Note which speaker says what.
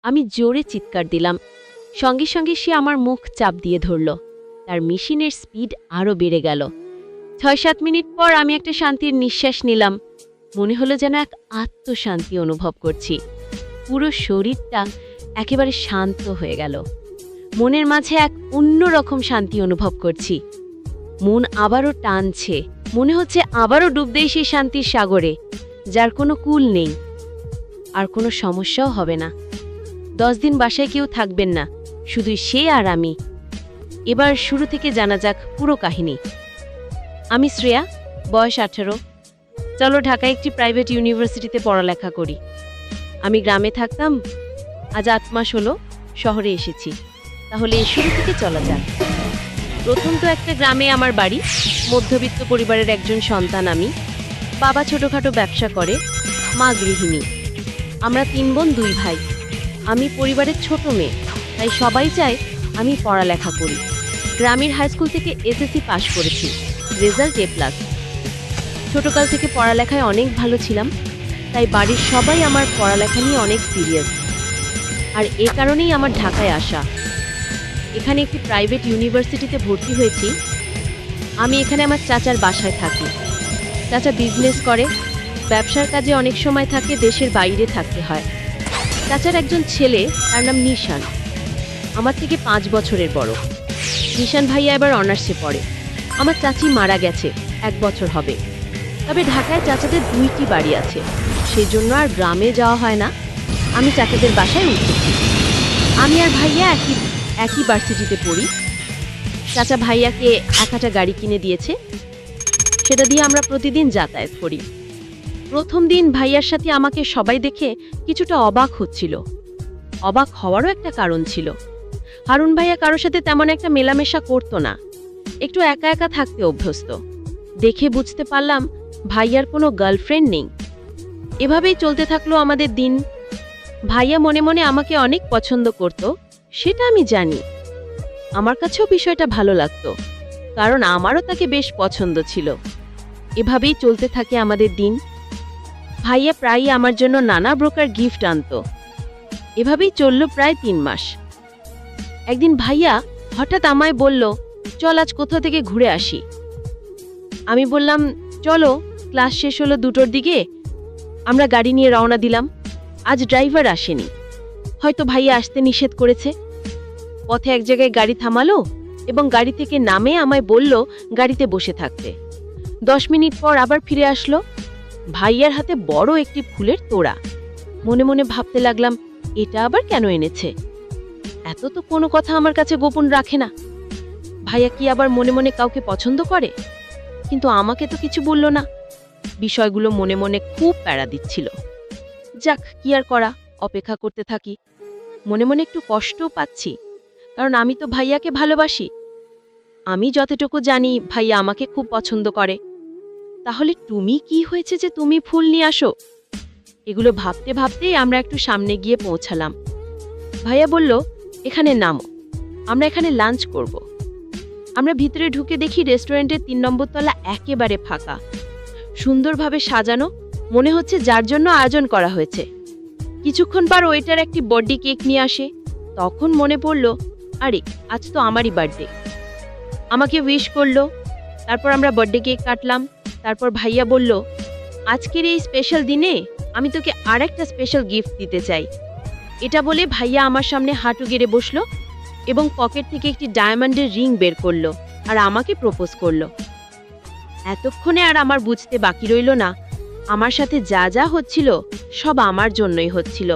Speaker 1: আমি জোরে চিৎকার দিলাম। সঙ্গে সঙ্গে সে আমার মুখ চাপ দিয়ে ধরল। তার মেশিনের স্পিড আরও বেড়ে গেল। ৬-৭ মিনিট পর আমি একটা শান্তির নিঃশ্বাস নিলাম। মনে হলো যেন এক আত্মশান্তি অনুভব করছি। পুরো শরীরটা একেবারে শান্ত হয়ে গেল। মনের মাঝে এক অন্যরকম শান্তি অনুভব করছি। মন আবারও টানছে, মনে হচ্ছে আবারও ডুব দেই সেই শান্তির সাগরে, যার কোনো কূল নেই। আর কোনো সমস্যাও হবে না। 10 দিন বাসায় কেউ থাকবেন না, শুধু সে আর আমি। এবার শুরু থেকে জানা যাক পুরো কাহিনী। আমি শ্রেয়া, বয়স 18। চলো ঢাকায় একটি প্রাইভেট ইউনিভার্সিটিতে পড়ালেখা করি। আমি গ্রামে থাকতাম, আজ 8 মাস হলো শহরে এসেছি। তাহলে শুরু থেকে চলা যাক। প্রথম তো একটা গ্রামে আমার বাড়ি। মধ্যবিত্ত পরিবারের একজন সন্তান আমি। বাবা ছোটখাটো ব্যবসা করে, মা গৃহিণী। আমরা 3 বোন 2 ভাই। আমি পরিবারের ছোট মেয়ে, তাই সবাই চায় আমি পড়ালেখা করি। গ্রামের হাইস্কুল থেকে এসএসসি পাশ করেছি, রেজাল্ট A+। ছোটকাল থেকে পড়ালেখায় অনেক ভালো ছিলাম, তাই বাড়ির সবাই আমার পড়ালেখা নিয়ে অনেক সিরিয়াস। আর এ কারণেই আমার ঢাকায় আসা। এখানে একটি প্রাইভেট ইউনিভার্সিটিতে ভর্তি হয়েছি। আমি এখানে আমার চাচার বাসায় থাকি। চাচা বিজনেস করে, ব্যবসার কাজে অনেক সময় থাকে দেশের বাইরে থাকতে হয়। চাচার একজন ছেলে, তার নাম নিশান, আমার থেকে 5 বছরের বড়। নিশান ভাইয়া এবার অনার্সে পড়ে। আমার চাচি মারা গেছে, 1 বছর হবে। তবে ঢাকায় চাচাদের 2টি বাড়ি আছে, সেই জন্য আর গ্রামে যাওয়া হয় না। আমি চাচাদের বাসায় উঠেছি। আমি আর ভাইয়া একই ভার্সিটিতে পড়ি। চাচা ভাইয়াকে একটা গাড়ি কিনে দিয়েছে, সেটা দিয়ে আমরা প্রতিদিন যাতায়াত করি। প্রথম দিন ভাইয়ার সাথে আমাকে সবাই দেখে কিছুটা অবাক হচ্ছিল। অবাক হওয়ারও একটা কারণ ছিল। হারুন ভাইয়া কারোর সাথে তেমন একটা মেলামেশা করতো না, একটু একা একা থাকতে অভ্যস্ত। দেখে বুঝতে পারলাম ভাইয়ার কোনো গার্লফ্রেন্ড নেই। এভাবেই চলতে থাকলো আমাদের দিন। ভাইয়া মনে মনে আমাকে অনেক পছন্দ করত, সেটা আমি জানি। আমার কাছেও বিষয়টা ভালো লাগতো, কারণ আমারও তাকে বেশ পছন্দ ছিল। এভাবেই চলতে থাকে আমাদের দিন। ভাইয়া প্রায়ই আমার জন্য নানা প্রকার গিফট আনতো। এভাবেই চলল প্রায় 3 মাস। একদিন ভাইয়া হঠাৎ আমায় বলল, চল আজ কোথাও থেকে ঘুরে আসি। আমি বললাম, চলো, ক্লাস শেষ হলো 2টোর দিকে। আমরা গাড়ি নিয়ে রওনা দিলাম। আজ ড্রাইভার আসেনি, হয়তো ভাইয়া আসতে নিষেধ করেছে। পথে এক জায়গায় গাড়ি থামালো এবং গাড়ি থেকে নামে আমায় বলল গাড়িতে বসে থাকতে। 10 মিনিট পর আবার ফিরে আসলো। ভাইয়ার হাতে বড় একটি ফুলের তোড়া। মনে মনে ভাবতে লাগলাম, এটা আবার কেন এনেছে? এত তো কোনো কথা আমার কাছে গোপন রাখে না। ভাইয়া কি আবার মনে মনে কাউকে পছন্দ করে? কিন্তু আমাকে তো কিছু বলল না। বিষয়গুলো মনে মনে খুব প্যারা দিচ্ছিল। যাক, কি আর করা, অপেক্ষা করতে থাকি। মনে মনে একটু কষ্টও পাচ্ছি, কারণ আমি তো ভাইয়াকে ভালোবাসি। আমি যতটুকু জানি ভাইয়া আমাকে খুব পছন্দ করে। তাহলে তুমি কি হয়েছে যে তুমি ফুল নিয়ে আসো? এগুলো ভাবতে ভাবতেই আমরা একটু সামনে গিয়ে পৌঁছালাম। ভাইয়া বলল, এখানে নামো, আমরা এখানে লাঞ্চ করব। আমরা ভিতরে ঢুকে দেখি রেস্টুরেন্টের 3 নম্বর তলা একেবারে ফাঁকা, সুন্দরভাবে সাজানো, মনে হচ্ছে যার জন্য আয়োজন করা হয়েছে। কিছুক্ষণ পর ওয়েটার একটি বার্থডে কেক নিয়ে আসে। তখন মনে পড়ল, আরে আজ তো আমারই বার্থডে। আমাকে উইশ করলো। তারপর আমরা বার্থডে কেক কাটলাম। তারপর ভাইয়া বলল, আজকের এই স্পেশাল দিনে আমি তোকে আরেকটা স্পেশাল গিফট দিতে চাই। এটা বলে ভাইয়া আমার সামনে হাঁটু গেড়ে বসলো এবং পকেট থেকে একটি ডায়মন্ডের রিং বের করলো আর আমাকে প্রপোজ করলো। এতক্ষণে আর আমার বুঝতে বাকি রইল না, আমার সাথে যা যা হচ্ছিল সব আমার জন্যই হচ্ছিল।